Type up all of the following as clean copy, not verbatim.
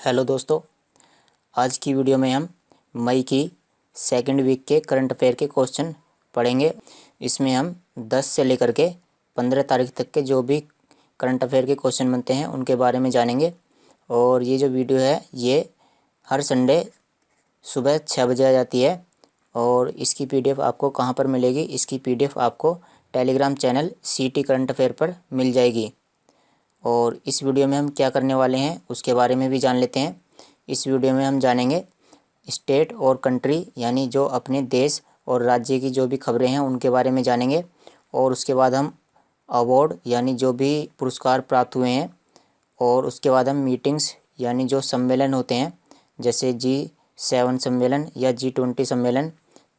Hello दोस्तों, आज की वीडियो में हम मई की सेकंड वीक के करंट अफेयर के क्वेश्चन पढ़ेंगे। इसमें हम 10 से लेकर के 15 तारीख तक के जो भी करंट अफेयर के क्वेश्चन बनते हैं उनके बारे में जानेंगे। और ये जो वीडियो है ये हर संडे सुबह 6 बजे आ जाती है। और इसकी पीडीएफ आपको कहाँ पर मिलेगी? इसकी पीडीएफ आपको टेलीग्राम चैनल सीटी करंट अफेयर पर मिल जाएगी। और इस वीडियो में हम क्या करने वाले हैं उसके बारे में भी जान लेते हैं। इस वीडियो में हम जानेंगे स्टेट और कंट्री यानी जो अपने देश और राज्य की जो भी खबरें हैं उनके बारे में जानेंगे। और उसके बाद हम अवार्ड यानी जो भी पुरस्कार प्राप्त हुए हैं, और उसके बाद हम मीटिंग्स यानी जो सम्मेलन होते हैं जैसे G7 सम्मेलन या G20 सम्मेलन,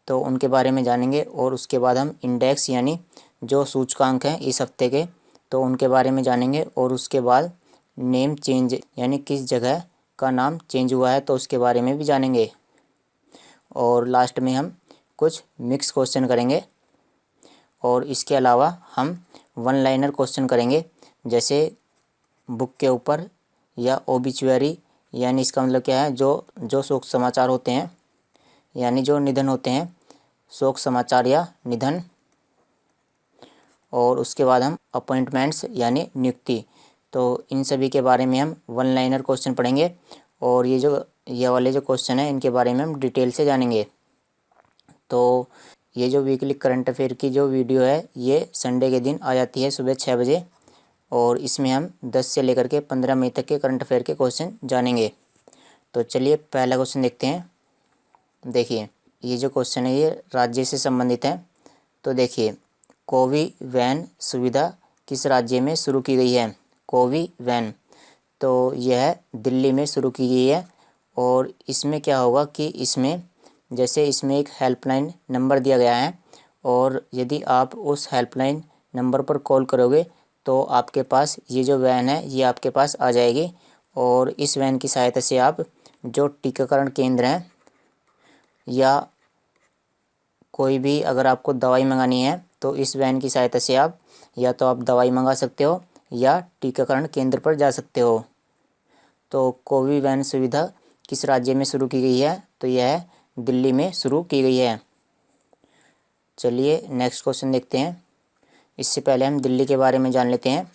तो उनके बारे में जानेंगे। और उसके बाद हम इंडेक्स यानी जो सूचकांक हैं इस हफ्ते के, तो उनके बारे में जानेंगे। और उसके बाद नेम चेंज यानी किस जगह का नाम चेंज हुआ है तो उसके बारे में भी जानेंगे। और लास्ट में हम कुछ मिक्स क्वेश्चन करेंगे। और इसके अलावा हम वन लाइनर क्वेश्चन करेंगे, जैसे बुक के ऊपर या ओबिचुअरी यानी इसका मतलब क्या है, जो शोक समाचार होते हैं यानी जो निधन होते हैं, शोक समाचार या निधन। और उसके बाद हम अपॉइंटमेंट्स यानी नियुक्ति, तो इन सभी के बारे में हम वन लाइनर क्वेश्चन पढ़ेंगे। और ये वाले जो क्वेश्चन है इनके बारे में हम डिटेल से जानेंगे। तो ये जो वीकली करंट अफेयर की जो वीडियो है ये संडे के दिन आ जाती है सुबह 6 बजे। और इसमें हम 10 से लेकर के 15 मई तक के करंट अफेयर के क्वेश्चन जानेंगे। तो चलिए पहला क्वेश्चन देखते हैं। देखिए ये जो क्वेश्चन है ये राज्य से संबंधित है। तो देखिए, कोवी वैन सुविधा किस राज्य में शुरू की गई है? कोवी वैन, तो यह दिल्ली में शुरू की गई है। और इसमें क्या होगा कि इसमें एक हेल्पलाइन नंबर दिया गया है, और यदि आप उस हेल्पलाइन नंबर पर कॉल करोगे तो आपके पास ये जो वैन है ये आपके पास आ जाएगी। और इस वैन की सहायता से आप जो टीकाकरण केंद्र हैं या कोई भी अगर आपको दवाई मंगानी है तो इस वैन की सहायता से आप या तो आप दवाई मंगा सकते हो या टीकाकरण केंद्र पर जा सकते हो। तो कोवी वैन सुविधा किस राज्य में शुरू की गई है? तो यह दिल्ली में शुरू की गई है। चलिए नेक्स्ट क्वेश्चन देखते हैं। इससे पहले हम दिल्ली के बारे में जान लेते हैं।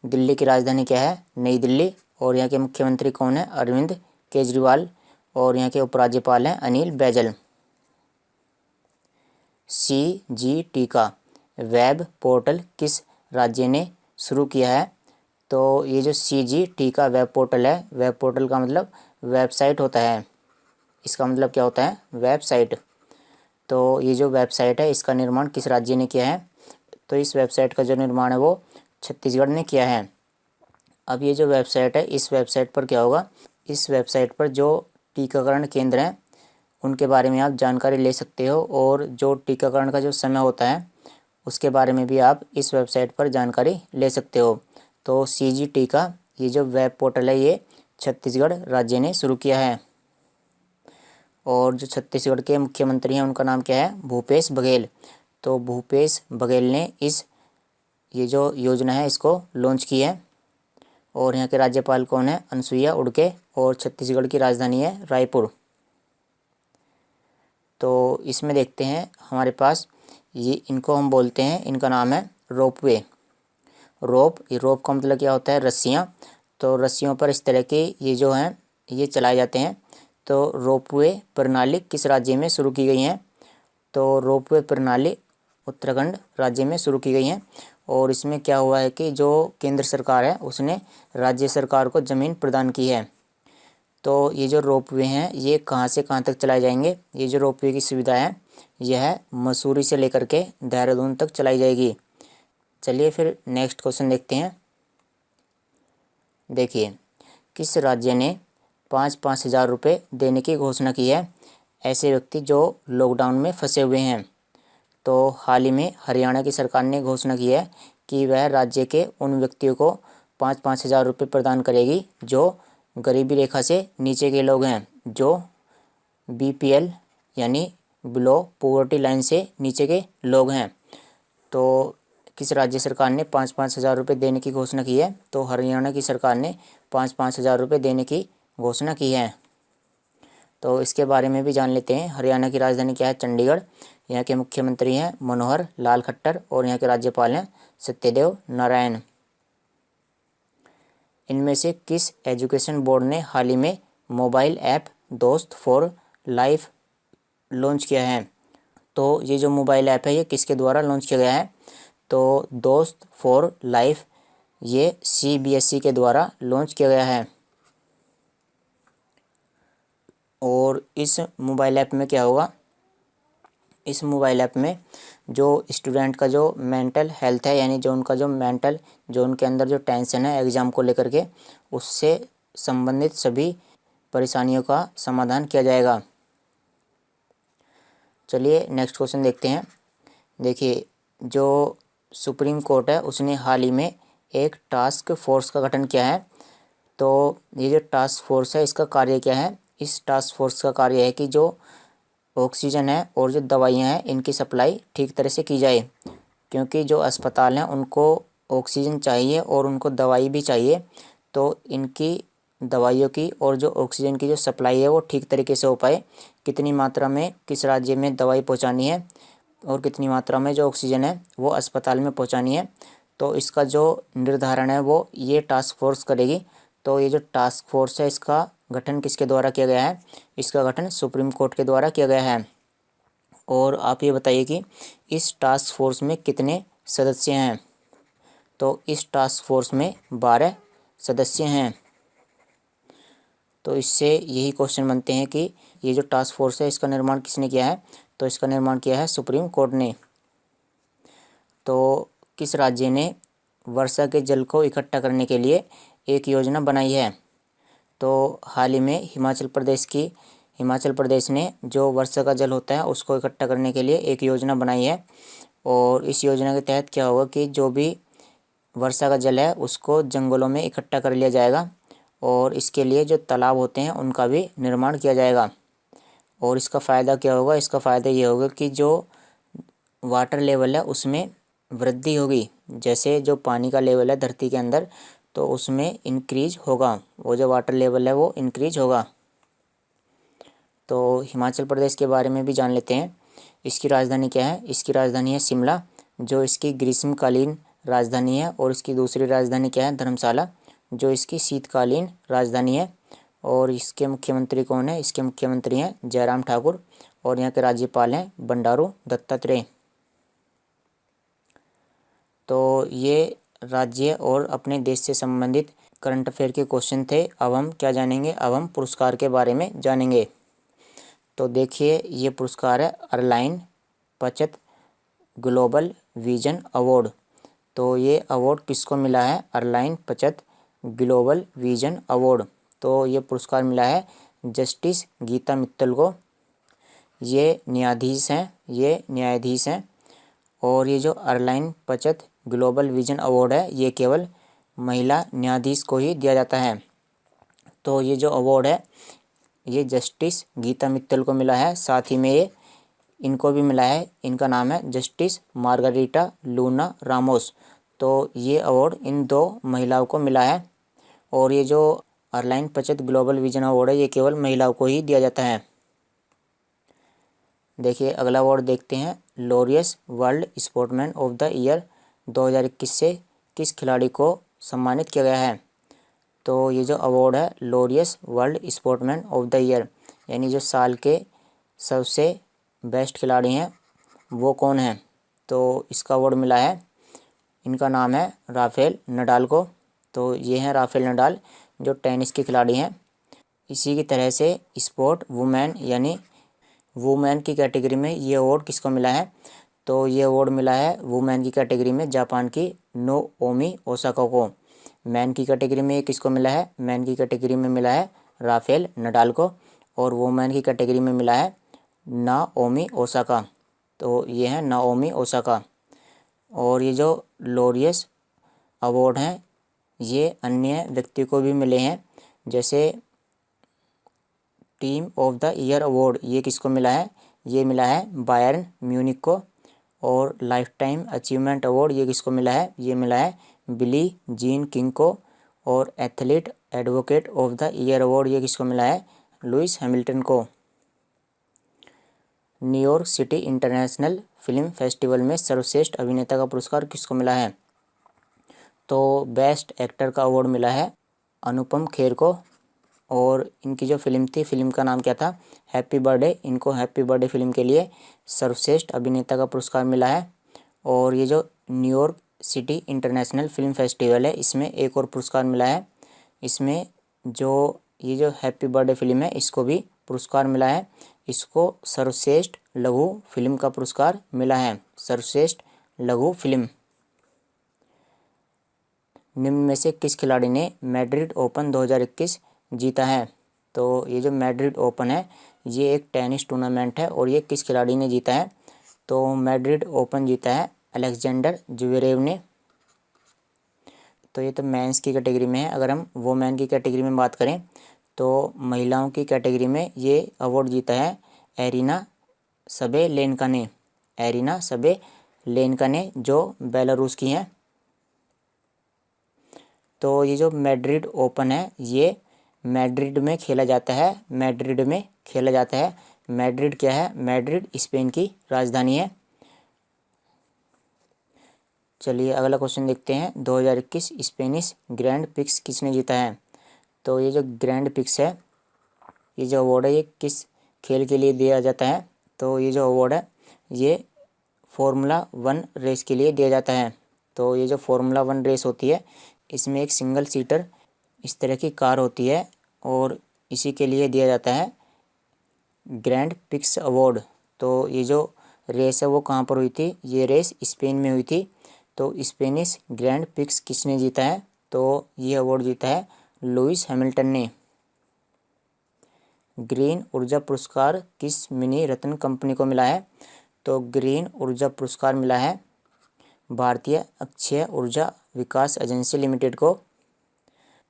दिल्ली की राजधानी क्या है? नई दिल्ली। और यहाँ के मुख्यमंत्री कौन है? अरविंद केजरीवाल। और यहाँ के उपराज्यपाल हैं अनिल बैजल। CGT का वेब पोर्टल किस राज्य ने शुरू किया है? तो ये जो CGT का वेब पोर्टल है, वेब पोर्टल का मतलब वेबसाइट होता है। इसका मतलब क्या होता है? वेबसाइट। तो ये जो वेबसाइट है इसका निर्माण किस राज्य ने किया है? तो इस वेबसाइट का जो निर्माण है वो छत्तीसगढ़ ने किया है। अब ये जो वेबसाइट है इस वेबसाइट पर क्या होगा, इस वेबसाइट पर जो टीकाकरण केंद्र हैं उनके बारे में आप जानकारी ले सकते हो। और जो टीकाकरण का जो समय होता है उसके बारे में भी आप इस वेबसाइट पर जानकारी ले सकते हो। तो CGT का ये जो वेब पोर्टल है ये छत्तीसगढ़ राज्य ने शुरू किया है। और जो छत्तीसगढ़ के मुख्यमंत्री हैं उनका नाम क्या है? भूपेश बघेल। तो भूपेश बघेल ने ये जो योजना है इसको लॉन्च की है। और यहाँ के राज्यपाल कौन है? अनुसुईया उड़के। और छत्तीसगढ़ की राजधानी है रायपुर। तो इसमें देखते हैं हमारे पास ये, इनको हम बोलते हैं, इनका नाम है रोपवे। रोप का मतलब क्या होता है? रस्सियाँ। तो रस्सियों पर इस तरह के ये जो हैं ये चलाए जाते हैं। तो रोपवे प्रणाली किस राज्य में शुरू की गई है? तो रोपवे प्रणाली उत्तराखंड राज्य में शुरू की गई है। और इसमें क्या हुआ है कि जो केंद्र सरकार है उसने राज्य सरकार को ज़मीन प्रदान की है। तो ये जो रोपवे हैं ये कहाँ से कहाँ तक चलाए जाएंगे? ये जो रोपवे की सुविधा है यह मसूरी से लेकर के देहरादून तक चलाई जाएगी। चलिए फिर नेक्स्ट क्वेश्चन देखते हैं। देखिए, किस राज्य ने 5-5 हज़ार रुपये देने की घोषणा की है ऐसे व्यक्ति जो लॉकडाउन में फंसे हुए हैं? तो हाल ही में हरियाणा की सरकार ने घोषणा की है कि वह राज्य के उन व्यक्तियों को 5-5 हज़ार रुपये प्रदान करेगी जो गरीबी रेखा से नीचे के लोग हैं, जो BPL यानी बिलो पॉवर्टी लाइन से नीचे के लोग हैं। तो किस राज्य सरकार ने 5-5 हज़ार रुपये देने की घोषणा की है? तो हरियाणा की सरकार ने 5-5 हज़ार रुपये देने की घोषणा की है। तो इसके बारे में भी जान लेते हैं। हरियाणा की राजधानी क्या है? चंडीगढ़। यहाँ के मुख्यमंत्री हैं मनोहर लाल खट्टर और यहाँ के राज्यपाल हैं सत्यदेव नारायण। इनमें से किस एजुकेशन बोर्ड ने हाल ही में मोबाइल ऐप दोस्त फॉर लाइफ लॉन्च किया है? तो ये जो मोबाइल ऐप है ये किसके द्वारा लॉन्च किया गया है? तो दोस्त फॉर लाइफ ये CBSE के द्वारा लॉन्च किया गया है। और इस मोबाइल ऐप में क्या होगा? इस मोबाइल ऐप में जो स्टूडेंट का जो मेंटल हेल्थ है, यानी जो उनका जो उनके अंदर जो टेंशन है एग्ज़ाम को लेकर के, उससे संबंधित सभी परेशानियों का समाधान किया जाएगा। चलिए नेक्स्ट क्वेश्चन देखते हैं। देखिए, जो सुप्रीम कोर्ट है उसने हाल ही में एक टास्क फोर्स का गठन किया है। तो ये जो टास्क फोर्स है इसका कार्य क्या है? इस टास्क फोर्स का कार्य है कि जो ऑक्सीजन है और जो दवाइयाँ हैं इनकी सप्लाई ठीक तरह से की जाए, क्योंकि जो अस्पताल हैं उनको ऑक्सीजन चाहिए और उनको दवाई भी चाहिए। तो इनकी दवाइयों की और जो ऑक्सीजन की जो सप्लाई है वो ठीक तरीके से हो पाए। कितनी मात्रा में किस राज्य में दवाई पहुंचानी है और कितनी मात्रा में जो ऑक्सीजन है वो अस्पताल में पहुंचानी है, तो इसका जो निर्धारण है वो ये टास्क फोर्स करेगी। तो ये जो टास्क फोर्स है इसका गठन किसके द्वारा किया गया है? इसका गठन सुप्रीम कोर्ट के द्वारा किया गया है। और आप ये बताइए कि इस टास्क फोर्स में कितने सदस्य हैं? तो इस टास्क फोर्स में 12 सदस्य हैं। तो इससे यही क्वेश्चन बनते हैं कि ये जो टास्क फोर्स है इसका निर्माण किसने किया है? तो इसका निर्माण किया है सुप्रीम कोर्ट ने। तो किस राज्य ने वर्षा के जल को इकट्ठा करने के लिए एक योजना बनाई है? तो हाल ही में हिमाचल प्रदेश ने जो वर्षा का जल होता है उसको इकट्ठा करने के लिए एक योजना बनाई है। और इस योजना के तहत क्या होगा कि जो भी वर्षा का जल है उसको जंगलों में इकट्ठा कर लिया जाएगा और इसके लिए जो तालाब होते हैं उनका भी निर्माण किया जाएगा। और इसका फ़ायदा क्या होगा? इसका फ़ायदा ये होगा कि जो वाटर लेवल है उसमें वृद्धि होगी। जैसे जो पानी का लेवल है धरती के अंदर, तो उसमें इंक्रीज होगा, वो जो वाटर लेवल है वो इंक्रीज होगा। तो हिमाचल प्रदेश के बारे में भी जान लेते हैं। इसकी राजधानी क्या है? इसकी राजधानी है शिमला, जो इसकी ग्रीष्मकालीन राजधानी है। और इसकी दूसरी राजधानी क्या है? धर्मशाला, जो इसकी शीतकालीन राजधानी है। और इसके मुख्यमंत्री कौन है? इसके मुख्यमंत्री हैं जयराम ठाकुर और यहाँ के राज्यपाल हैं बंडारू दत्तात्रेय। तो ये राज्य और अपने देश से संबंधित करंट अफेयर के क्वेश्चन थे। अब हम क्या जानेंगे? अब हम पुरस्कार के बारे में जानेंगे। तो देखिए, ये पुरस्कार है अर्लाइन पचत ग्लोबल विजन अवार्ड। तो ये अवार्ड किसको मिला है? अर्लाइन पचत ग्लोबल विजन अवार्ड। तो ये पुरस्कार मिला है जस्टिस गीता मित्तल को। ये न्यायाधीश हैं। और ये जो अर्लाइन पचत ग्लोबल विजन अवार्ड है ये केवल महिला न्यायाधीश को ही दिया जाता है। तो ये जो अवार्ड है ये जस्टिस गीता मित्तल को मिला है। साथ ही में ये इनको भी मिला है, इनका नाम है जस्टिस मार्गरीटा लूना रामोस। तो ये अवार्ड इन 2 महिलाओं को मिला है। और ये जो अर्लाइन पचत ग्लोबल विजन अवार्ड है ये केवल महिलाओं को ही दिया जाता है। देखिए, अगला अवार्ड देखते हैं। Laureus world sportsman of the year 2021 से किस खिलाड़ी को सम्मानित किया गया है? तो ये जो अवार्ड है Laureus world sportsman of the year, यानी जो साल के सबसे बेस्ट खिलाड़ी हैं वो कौन है? तो इसका अवार्ड मिला है, इनका नाम है राफेल नडाल को। तो ये हैं राफेल नडाल जो टेनिस के खिलाड़ी हैं। इसी की तरह से स्पोर्ट वुमेन यानी वुमेन की कैटेगरी में ये अवार्ड किसको मिला है? तो ये अवार्ड मिला है वुमेन की कैटेगरी में जापान की नोओमी ओसाका को। मैन की कैटेगरी में किसको मिला है? मैन की कैटेगरी में मिला है राफेल नडाल को। और वुमेन की कैटेगरी में मिला है नाओमी ओसाका। तो ये है नाओमी ओसाका। और ये जो लॉरियस अवार्ड हैं ये अन्य व्यक्ति को भी मिले हैं, जैसे team of the year award ये किसको मिला है? ये मिला है बायर्न म्यूनिक को। और लाइफ टाइम अचीवमेंट अवार्ड ये किसको मिला है? ये मिला है बिली जीन किंग को। और athlete advocate of the year award ये किसको मिला है? लुइस हैमिल्टन को। New York city international film festival में सर्वश्रेष्ठ अभिनेता का पुरस्कार किसको मिला है? तो बेस्ट एक्टर का अवार्ड मिला है अनुपम खेर को। और इनकी जो फिल्म थी, फिल्म का नाम क्या था? Happy birthday. इनको हैप्पी बर्थडे फिल्म के लिए सर्वश्रेष्ठ अभिनेता का पुरस्कार मिला है। और ये जो New York city international film festival है, इसमें एक और पुरस्कार मिला है। इसमें जो ये जो हैप्पी बर्थडे फिल्म है, इसको भी पुरस्कार मिला है। इसको सर्वश्रेष्ठ लघु फिल्म का पुरस्कार मिला है, सर्वश्रेष्ठ लघु फिल्म। निम्न में से किस खिलाड़ी ने मैड्रिड ओपन 2021 जीता है? तो ये जो मैड्रिड ओपन है, ये एक टेनिस टूर्नामेंट है और ये किस खिलाड़ी ने जीता है? तो मैड्रिड ओपन जीता है अलेक्जेंडर ज्वेरेव ने। तो ये तो मेंस की कैटेगरी में है। अगर हम वोमेन की कैटेगरी में बात करें तो महिलाओं की कैटेगरी में ये अवार्ड जीता है एरिना सबेलेंका ने। एरिना सबेलेंका ने, जो बेलारूस की हैं। तो ये जो मैड्रिड ओपन है, ये मैड्रिड में खेला जाता है। मैड्रिड में खेला जाता है। मैड्रिड क्या है? मैड्रिड स्पेन की राजधानी है। चलिए अगला क्वेश्चन देखते हैं। 2021 स्पेनिश ग्रैंड पिक्स किसने जीता है? तो ये जो ग्रैंड पिक्स है, ये जो अवार्ड है, ये किस खेल के लिए दिया जाता है? तो ये जो अवार्ड है, ये फार्मूला 1 रेस के लिए दिया जाता है। तो ये जो फार्मूला 1 रेस होती है, इसमें एक सिंगल सीटर इस तरह की कार होती है और इसी के लिए दिया जाता है ग्रैंड पिक्स अवार्ड। तो ये जो रेस है वो कहाँ पर हुई थी? ये रेस स्पेन में हुई थी। तो स्पेनिश ग्रैंड पिक्स किसने जीता है? तो ये अवार्ड जीता है लुइस हैमिल्टन ने। ग्रीन ऊर्जा पुरस्कार किस मिनी रत्न कंपनी को मिला है? तो ग्रीन ऊर्जा पुरस्कार मिला है भारतीय अक्षय ऊर्जा विकास एजेंसी लिमिटेड को।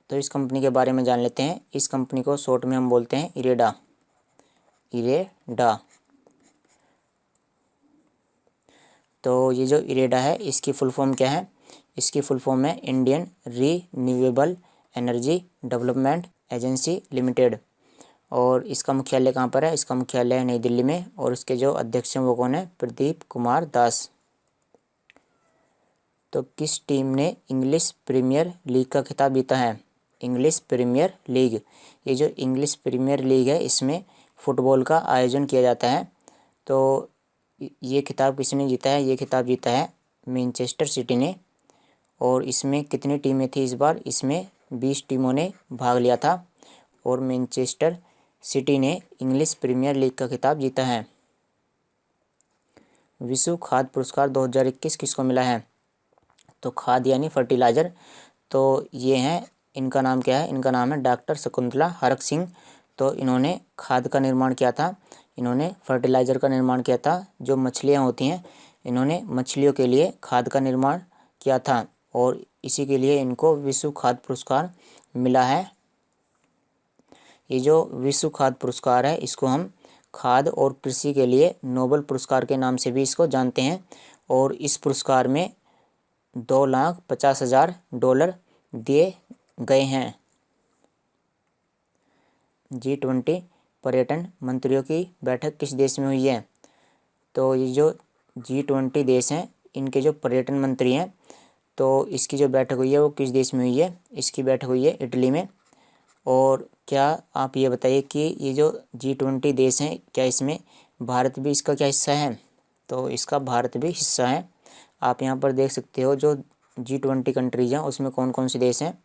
तो इस कंपनी के बारे में जान लेते हैं। इस कंपनी को शॉर्ट में हम बोलते हैं इरेडा। इरेडा। तो ये जो इरेडा है, इसकी फुल फॉर्म क्या है? इसकी फुल फॉर्म है Indian renewable energy development agency limited. और इसका मुख्यालय कहाँ पर है? इसका मुख्यालय है नई दिल्ली में। और इसके जो अध्यक्ष हैं वो कौन है? प्रदीप कुमार दास। तो किस टीम ने इंग्लिश प्रीमियर लीग का खिताब जीता है? English premier league. ये जो इंग्लिश प्रीमियर लीग है, इसमें फुटबॉल का आयोजन किया जाता है। तो ये खिताब किसने जीता है? ये खिताब जीता है मैनचेस्टर सिटी ने। और इसमें कितनी टीमें थी इस बार? इसमें 20 टीमों ने भाग लिया था और मैनचेस्टर सिटी ने इंग्लिश प्रीमियर लीग का खिताब जीता है। विश्व खाद्य पुरस्कार 2021 किसको मिला है? तो खाद यानी फर्टिलाइज़र। तो ये हैं, इनका नाम क्या है? इनका नाम है डॉक्टर शकुंतला हरक सिंह। तो इन्होंने खाद का निर्माण किया था, इन्होंने फर्टिलाइज़र का निर्माण किया था। जो मछलियाँ होती हैं, इन्होंने मछलियों के लिए खाद का निर्माण किया था और इसी के लिए इनको विश्व खाद्य पुरस्कार मिला है। ये जो विश्व खाद्य पुरस्कार है, इसको हम खाद्य और कृषि के लिए नोबेल पुरस्कार के नाम से भी इसको जानते हैं। और इस पुरस्कार में $2,50,000 दिए गए हैं। G20 पर्यटन मंत्रियों की बैठक किस देश में हुई है? तो ये जो G20 देश हैं, इनके जो पर्यटन मंत्री हैं, तो इसकी जो बैठक हुई है वो किस देश में हुई है? इसकी बैठक हुई है इटली में। और क्या आप ये बताइए कि ये जो G20 देश हैं, क्या इसमें भारत भी इसका क्या हिस्सा है? तो इसका भारत भी हिस्सा है। आप यहाँ पर देख सकते हो जो G20 कंट्रीज हैं उसमें कौन कौन से देश हैं।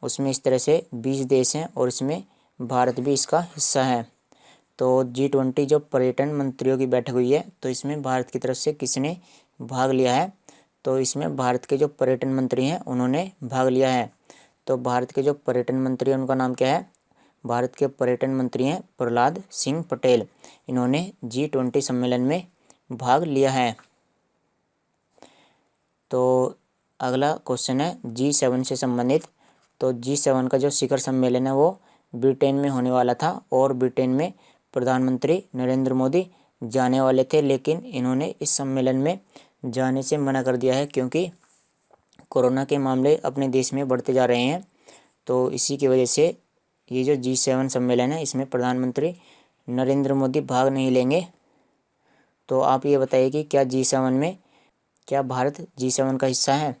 उसमें इस तरह से 20 देश हैं और इसमें भारत भी इसका हिस्सा है। तो G20 जो पर्यटन मंत्रियों की बैठक हुई है, तो इसमें भारत की तरफ से किसने भाग लिया है? तो इसमें भारत के जो पर्यटन मंत्री हैं उन्होंने भाग लिया है। तो भारत के जो पर्यटन मंत्री हैं उनका नाम क्या है? भारत के पर्यटन मंत्री हैं प्रहलाद सिंह पटेल। इन्होंने G20 सम्मेलन में भाग लिया है। तो अगला क्वेश्चन है G7 से संबंधित। तो G7 का जो शिखर सम्मेलन है वो ब्रिटेन में होने वाला था और ब्रिटेन में प्रधानमंत्री नरेंद्र मोदी जाने वाले थे, लेकिन इन्होंने इस सम्मेलन में जाने से मना कर दिया है क्योंकि कोरोना के मामले अपने देश में बढ़ते जा रहे हैं। तो इसी की वजह से ये जो G7 सम्मेलन है इसमें प्रधानमंत्री नरेंद्र मोदी भाग नहीं लेंगे। तो आप ये बताइए कि क्या भारत G7 का हिस्सा है?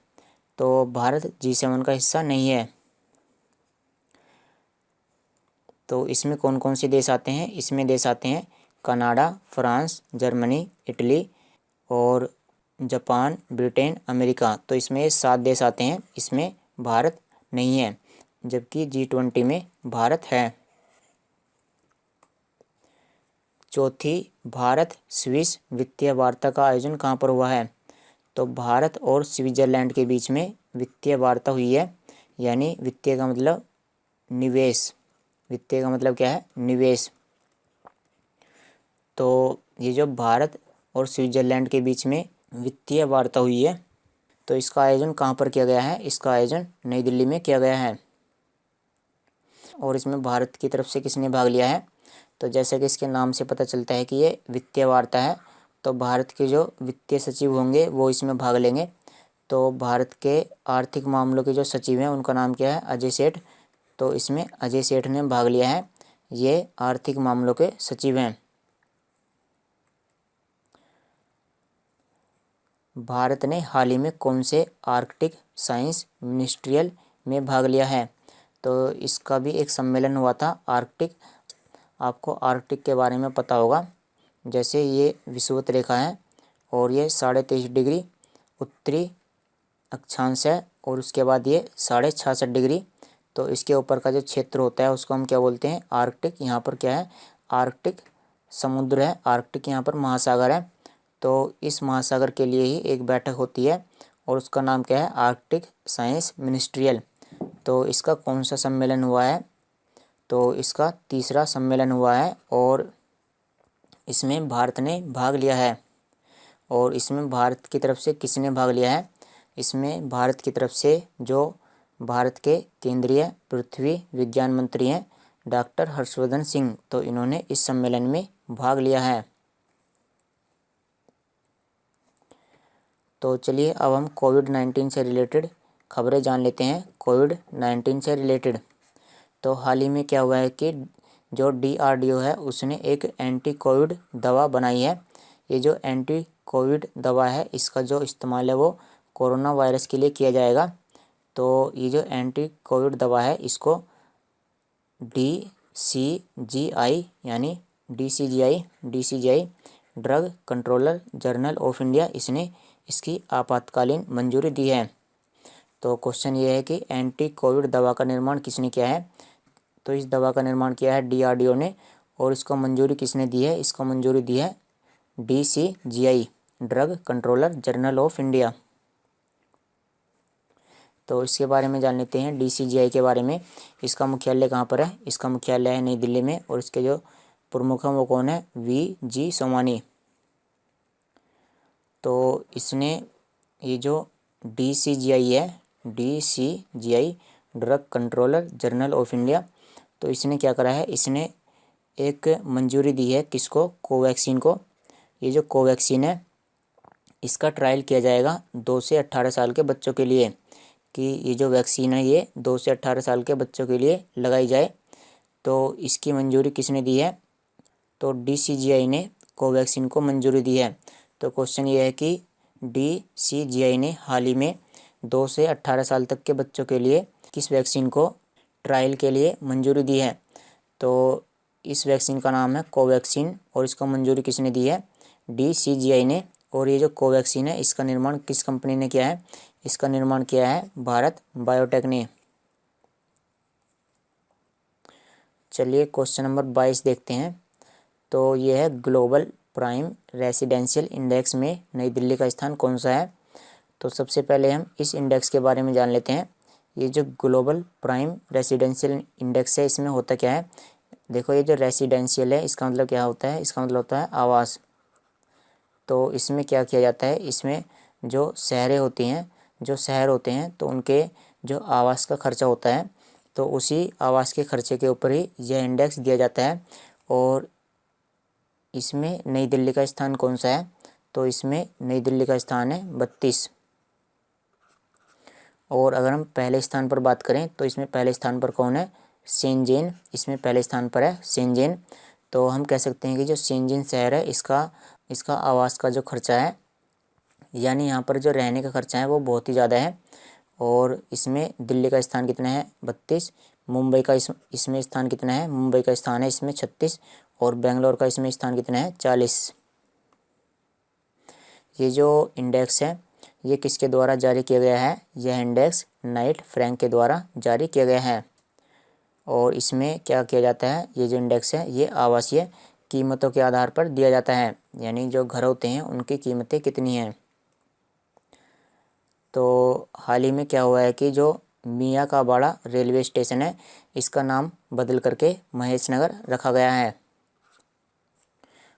तो भारत G7 का हिस्सा नहीं है। तो इसमें कौन कौन से देश आते हैं? इसमें देश आते हैं कनाडा, फ्रांस, जर्मनी, इटली और जापान, ब्रिटेन, अमेरिका। तो इसमें 7 देश आते हैं, इसमें भारत नहीं है, जबकि G20 में भारत है। चौथी, भारत स्विस वित्तीय वार्ता का आयोजन कहाँ पर हुआ है? तो भारत और स्विट्जरलैंड के बीच में वित्तीय वार्ता हुई है, यानी वित्तीय का मतलब निवेश। वित्तीय का मतलब क्या है? निवेश। तो ये जो भारत और स्विट्जरलैंड के बीच में वित्तीय वार्ता हुई है, तो इसका आयोजन कहाँ पर किया गया है? इसका आयोजन नई दिल्ली में किया गया है। और इसमें भारत की तरफ से किसने भाग लिया है? तो जैसे कि इसके नाम से पता चलता है कि ये वित्तीय वार्ता है, तो भारत के जो वित्तीय सचिव होंगे वो इसमें भाग लेंगे। तो भारत के आर्थिक मामलों के जो सचिव हैं उनका नाम क्या है? अजय सेठ। तो इसमें अजय सेठ ने भाग लिया है, ये आर्थिक मामलों के सचिव हैं। भारत ने हाल ही में कौन से आर्कटिक साइंस मिनिस्ट्रियल में भाग लिया है? तो इसका भी एक सम्मेलन हुआ था आर्कटिक। आपको आर्कटिक के बारे में पता होगा, जैसे ये विषुवत रेखा है और ये 23.5 डिग्री उत्तरी अक्षांश है और उसके बाद ये 66.5 डिग्री। तो इसके ऊपर का जो क्षेत्र होता है उसको हम क्या बोलते हैं? आर्कटिक। यहाँ पर क्या है? आर्कटिक समुद्र है, आर्कटिक यहाँ पर महासागर है। तो इस महासागर के लिए ही एक बैठक होती है और उसका नाम क्या है? Arctic science ministerial. तो इसका कौन सा सम्मेलन हुआ है? तो इसका तीसरा सम्मेलन हुआ है और इसमें भारत ने भाग लिया है। और इसमें भारत की तरफ से किसने भाग लिया है? इसमें भारत की तरफ से जो भारत के केंद्रीय पृथ्वी विज्ञान मंत्री हैं डॉक्टर हर्षवर्धन सिंह, तो इन्होंने इस सम्मेलन में भाग लिया है। तो चलिए अब हम कोविड-19 से रिलेटेड खबरें जान लेते हैं। कोविड-19 से रिलेटेड तो हाल ही में क्या हुआ है कि जो DRDO है उसने एक एंटी कोविड दवा बनाई है। ये जो एंटी कोविड दवा है इसका जो इस्तेमाल है वो कोरोना वायरस के लिए किया जाएगा। तो ये जो एंटी कोविड दवा है इसको DCGI यानी DCGI drug controller journal of India इसने इसकी आपातकालीन मंजूरी दी है। तो क्वेश्चन ये है कि एंटी कोविड दवा का निर्माण किसने किया है? तो इस दवा का निर्माण किया है DRDO ने और इसको मंजूरी किसने दी है? इसको मंजूरी दी है DCGI drug controller journal of India. तो इसके बारे में जान लेते हैं DCGI के बारे में। इसका मुख्यालय कहाँ पर है? इसका मुख्यालय है नई दिल्ली में और इसके जो प्रमुख हैं वो कौन है? VG सोमानी। तो इसने ये जो DCGI है, DCGI drug controller journal of India, तो इसने क्या करा है? इसने एक मंजूरी दी है किसको? कोवैक्सीन को। ये जो कोवैक्सीन है इसका ट्रायल किया जाएगा 2 से 18 साल के बच्चों के लिए, कि ये जो वैक्सीन है ये 2 से 18 साल के बच्चों के लिए लगाई जाए। तो इसकी मंजूरी किसने दी है? तो DCGI ने कोवैक्सीन को मंजूरी दी है। तो क्वेश्चन ये है कि DCGI ने हाल ही में 2 से 18 साल तक के बच्चों के लिए किस वैक्सीन को ट्रायल के लिए मंजूरी दी है? तो इस वैक्सीन का नाम है कोवैक्सीन और इसको मंजूरी किसने दी है? DCGI ने। और ये जो कोवैक्सीन है इसका निर्माण किस कंपनी ने किया है? इसका निर्माण किया है भारत बायोटेक ने। चलिए क्वेश्चन नंबर 22 देखते हैं। तो ये है ग्लोबल प्राइम रेसिडेंशियल इंडेक्स में नई दिल्ली का स्थान कौन सा है? तो सबसे पहले हम इस इंडेक्स के बारे में जान लेते हैं। ये जो ग्लोबल प्राइम रेसिडेंशियल इंडेक्स है इसमें होता क्या है? देखो ये जो रेसिडेंशियल है इसका मतलब क्या होता है? इसका मतलब होता है आवास। तो इसमें क्या किया जाता है? इसमें जो शहरें होती हैं, जो शहर होते हैं तो उनके जो आवास का खर्चा होता है तो उसी आवास के खर्चे के ऊपर ही यह इंडेक्स दिया जाता है। और इसमें नई दिल्ली का स्थान कौन सा है? तो इसमें नई दिल्ली का स्थान है 32। और अगर हम पहले स्थान पर बात करें तो इसमें पहले स्थान पर कौन है, शेंजेन, इसमें पहले स्थान पर है शेंजेन। तो हम कह सकते हैं कि जो शेंजेन शहर है इसका आवास का जो खर्चा है, यानी यहाँ पर जो रहने का खर्चा है वो बहुत ही ज़्यादा है। और इसमें दिल्ली का स्थान कितना है, 32। मुंबई का इसमें स्थान कितना है, मुंबई का स्थान है इसमें 36। और बेंगलोर का इसमें स्थान कितना है, 40। ये जो इंडेक्स है ये किसके द्वारा जारी किया गया है, यह इंडेक्स नाइट फ्रैंक के द्वारा जारी किया गया है। और इसमें क्या किया जाता है, ये जो इंडेक्स है ये आवासीय कीमतों के आधार पर दिया जाता है, यानी जो घर होते हैं उनकी कीमतें कितनी हैं। तो हाल ही में क्या हुआ है कि जो मियाँ का बाड़ा रेलवे स्टेशन है इसका नाम बदल करके महेश नगर रखा गया है।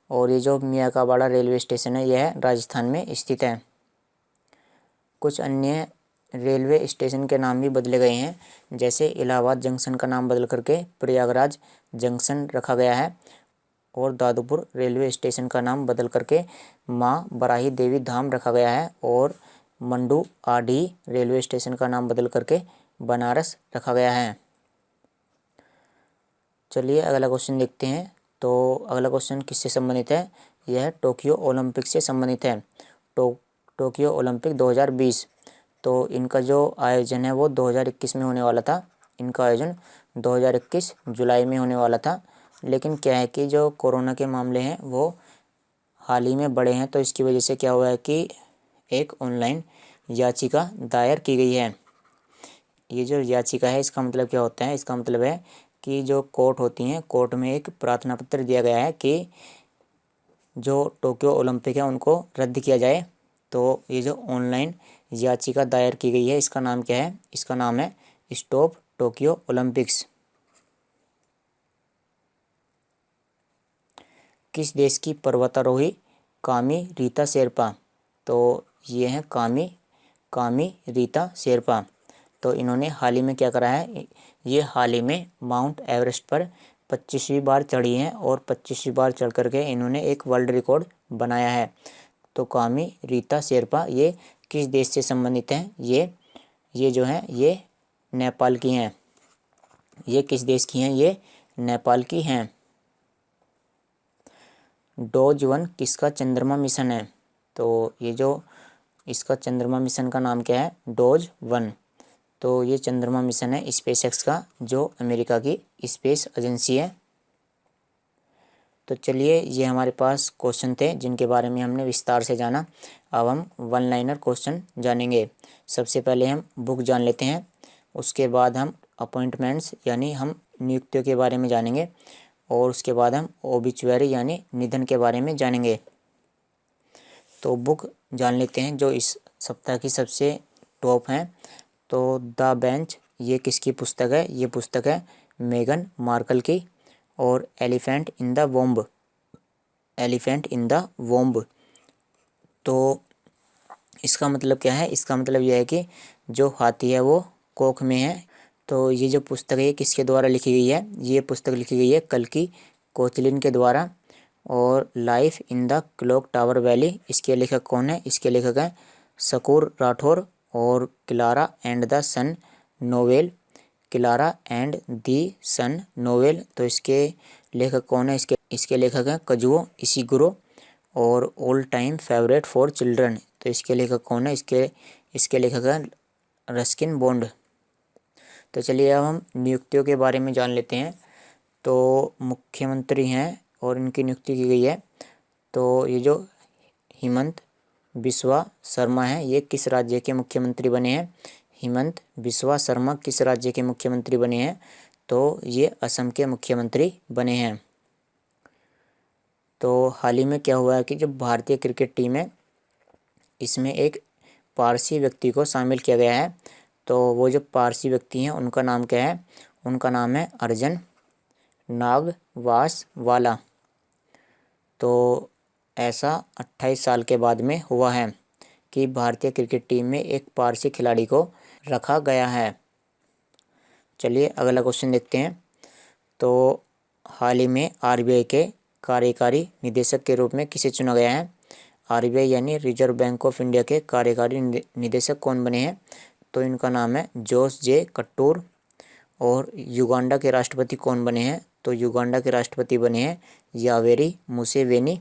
और ये जो मियाँ का बाड़ा रेलवे स्टेशन है यह राजस्थान में स्थित है। कुछ अन्य रेलवे स्टेशन के नाम भी बदले गए हैं, जैसे इलाहाबाद जंक्शन का नाम बदल करके प्रयागराज जंक्शन रखा गया है। और दादुपुर रेलवे स्टेशन का नाम बदल करके माँ बराही देवी धाम रखा गया है। और मंडू आडी रेलवे स्टेशन का नाम बदल करके बनारस रखा गया है। चलिए अगला क्वेश्चन देखते हैं। तो अगला क्वेश्चन किससे संबंधित है, यह टोक्यो ओलंपिक से संबंधित है। टोक्यो ओलंपिक 2020, तो इनका जो आयोजन है वो 2021 में होने वाला था। इनका आयोजन 2021 जुलाई में होने वाला था, लेकिन क्या है कि जो कोरोना के मामले हैं वो हाल ही में बढ़े हैं, तो इसकी वजह से क्या हुआ है कि एक ऑनलाइन याचिका दायर की गई है। ये जो याचिका है इसका मतलब क्या होता है, इसका मतलब है कि जो कोर्ट होती हैं, कोर्ट में एक प्रार्थना पत्र दिया गया है कि जो टोक्यो ओलंपिक है उनको रद्द किया जाए। तो ये जो ऑनलाइन याचिका दायर की गई है इसका नाम क्या है, इसका नाम है स्टॉप टोक्यो ओलंपिक्स। किस देश की पर्वतारोही कामी रीता शेरपा, तो ये हैं कामी रीता शेरपा। तो इन्होंने हाल ही में क्या करा है, ये हाल ही में माउंट एवरेस्ट पर 25वीं बार चढ़ी हैं और 25वीं बार चढ़ करके इन्होंने एक वर्ल्ड रिकॉर्ड बनाया है। तो कामी रीता शेरपा ये किस देश से संबंधित हैं, ये जो हैं ये नेपाल की हैं। ये किस देश की हैं, ये नेपाल की हैं। डोज 1 किसका चंद्रमा मिशन है, तो ये जो इसका चंद्रमा मिशन का नाम क्या है, डोज 1। तो ये चंद्रमा मिशन है स्पेसएक्स का, जो अमेरिका की स्पेस एजेंसी है। तो चलिए ये हमारे पास क्वेश्चन थे जिनके बारे में हमने विस्तार से जाना। अब हम वन लाइनर क्वेश्चन जानेंगे। सबसे पहले हम बुक जान लेते हैं, उसके बाद हम अपॉइंटमेंट्स यानी हम नियुक्तियों के बारे में जानेंगे, और उसके बाद हम ओबिचुअरी यानी निधन के बारे में जानेंगे। तो बुक जान लेते हैं जो इस सप्ताह की सबसे टॉप हैं। तो द बेंच ये किसकी पुस्तक है, ये पुस्तक है मेगन मार्कल की। और एलिफेंट इन द वोम्ब, तो इसका मतलब क्या है, इसका मतलब यह है कि जो हाथी है वो कोख में है। तो ये जो पुस्तक है किसके द्वारा लिखी गई है, ये पुस्तक लिखी गई है कल्की कोचलिन के द्वारा। और life in the clock tower valley, इसके लेखक कौन है, इसके लेखक हैं शकूर राठौर और Klara and the sun novel, Klara and the sun novel. तो इसके लेखक कौन है, इसके लेखक हैं कजुओ इशिगुरो। और all time favourite for children, तो इसके लेखक कौन है, इसके लेखक हैं रस्किन बॉन्ड। तो चलिए अब हम नियुक्तियों के बारे में जान लेते हैं। तो मुख्यमंत्री हैं और इनकी नियुक्ति की गई है। तो ये जो हिमंत बिस्वा शर्मा है ये किस राज्य के मुख्यमंत्री बने हैं, हिमंत बिस्वा शर्मा किस राज्य के मुख्यमंत्री बने हैं, तो ये असम के मुख्यमंत्री बने हैं। तो हाल ही में क्या हुआ है कि जो भारतीय क्रिकेट टीम है इसमें एक पारसी व्यक्ति को शामिल किया गया है। तो वो जो पारसी व्यक्ति हैं उनका नाम क्या है, उनका नाम है अर्जन नागवासवाला। तो ऐसा 28 साल के बाद में हुआ है कि भारतीय क्रिकेट टीम में एक पारसी खिलाड़ी को रखा गया है। चलिए अगला क्वेश्चन देखते हैं। तो हाल ही में आरबीआई के कार्यकारी निदेशक के रूप में किसे चुना गया है, आरबीआई यानी रिजर्व बैंक ऑफ इंडिया के कार्यकारी निदेशक कौन बने हैं, तो इनका नाम है जोस जे कटूर। और युगांडा के राष्ट्रपति कौन बने हैं? तो युगांडा के राष्ट्रपति बने हैं Yoweri Museveni.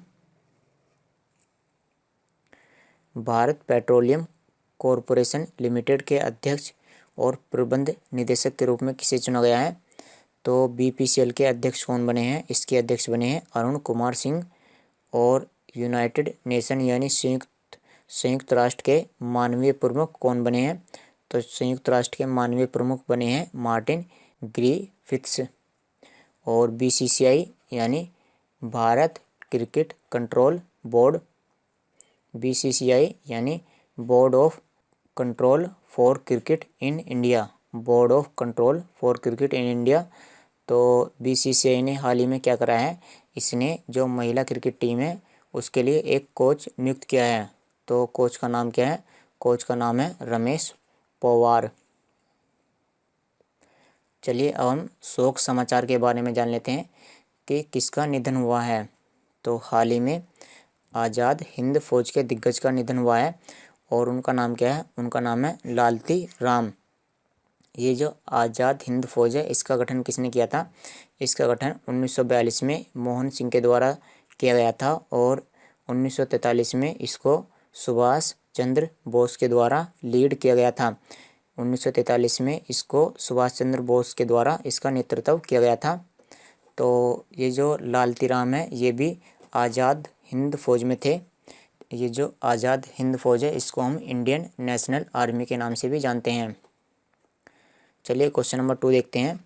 Bharat petroleum corporation limited के अध्यक्ष और प्रबंध निदेशक के रूप में किसे चुना गया है? तो बीपीसीएल के अध्यक्ष कौन बने हैं? इसके अध्यक्ष बने हैं अरुण कुमार सिंह। और यूनाइटेड नेशन यानी संयुक्त राष्ट्र के मानवीय प्रमुख कौन बने हैं? तो संयुक्त राष्ट्र के मानवीय प्रमुख बने हैं मार्टिन ग्रिफिथ्स। और बीसीसीआई यानी Bharat cricket control board, BCCI यानी board of control for cricket in India, board of control for cricket in India. तो बीसीसीआई ने हाल ही में क्या करा है, इसने जो महिला क्रिकेट टीम है उसके लिए एक कोच नियुक्त किया है। तो कोच का नाम क्या है? कोच का नाम है रमेश पवार। चलिए अब हम शोक समाचार के बारे में जान लेते हैं कि किसका निधन हुआ है। तो हाल ही में आज़ाद हिंद फौज के दिग्गज का निधन हुआ है और उनका नाम क्या है? उनका नाम है लालती राम। ये जो आज़ाद हिंद फौज है इसका गठन किसने किया था? इसका गठन 1942 में मोहन सिंह के द्वारा किया गया था और 1943 में इसको सुभाष चंद्र बोस के द्वारा लीड किया गया था। 1943 में इसको सुभाष चंद्र बोस के द्वारा इसका नेतृत्व किया गया था। तो ये जो लालती राम है ये भी आज़ाद हिंद फौज में थे। ये जो आज़ाद हिंद फौज है इसको हम इंडियन नेशनल आर्मी के नाम से भी जानते हैं। चलिए क्वेश्चन नंबर 2 देखते हैं।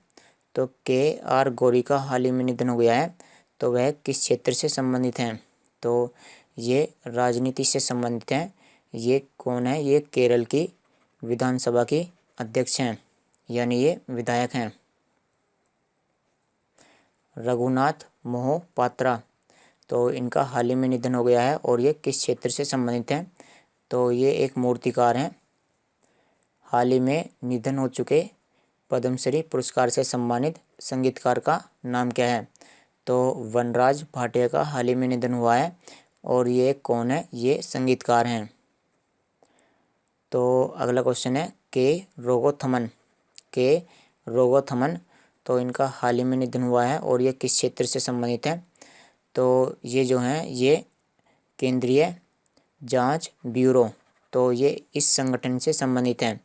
तो KR गौरी का हाल ही में निधन हो गया है, तो वह किस क्षेत्र से संबंधित हैं? तो ये राजनीति से संबंधित हैं। ये कौन है? ये केरल की विधानसभा की अध्यक्ष हैं, यानी ये विधायक हैं। रघुनाथ मोहपात्रा, तो इनका हाल ही में निधन हो गया है और ये किस क्षेत्र से संबंधित हैं? तो ये एक मूर्तिकार हैं। हाल ही में निधन हो चुके पद्मश्री पुरस्कार से सम्मानित संगीतकार का नाम क्या है? तो वनराज भाटिया का हाल ही में निधन हुआ है और ये कौन है? ये संगीतकार हैं। तो अगला क्वेश्चन है के रोगोथमन, तो इनका हाल ही में निधन हुआ है और ये किस क्षेत्र से संबंधित है? तो ये जो हैं ये केंद्रीय जांच ब्यूरो, तो ये इस संगठन से संबंधित हैं।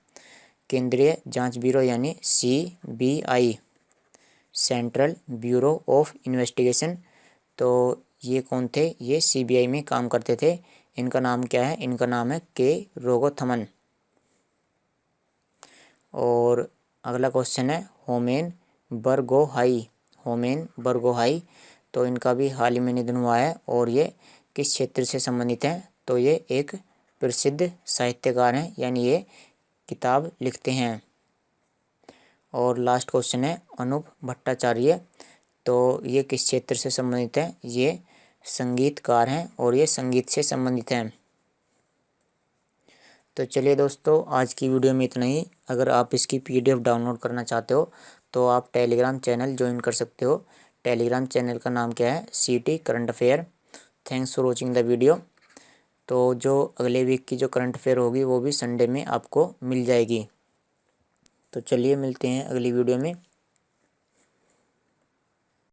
केंद्रीय जांच ब्यूरो यानी CBI, central bureau of investigation. तो ये कौन थे? ये CBI में काम करते थे। इनका नाम क्या है? इनका नाम है के रोगोथमन। और अगला क्वेश्चन है होमेन बरगोहाई, तो इनका भी हाल ही में निधन हुआ है और ये किस क्षेत्र से संबंधित हैं? तो ये एक प्रसिद्ध साहित्यकार हैं, यानी ये किताब लिखते हैं। और लास्ट क्वेश्चन है अनूप भट्टाचार्य, तो ये किस क्षेत्र से संबंधित हैं? ये संगीतकार हैं और ये संगीत से संबंधित हैं। तो चलिए दोस्तों आज की वीडियो में इतना ही। अगर आप इसकी PDF डाउनलोड करना चाहते हो तो आप टेलीग्राम चैनल ज्वाइन कर सकते हो। टेलीग्राम चैनल का नाम क्या है? CT current affair. Thanks for watching the video. तो जो अगले वीक की जो करंट अफेयर होगी वो भी संडे में आपको मिल जाएगी। तो चलिए मिलते हैं अगली वीडियो में।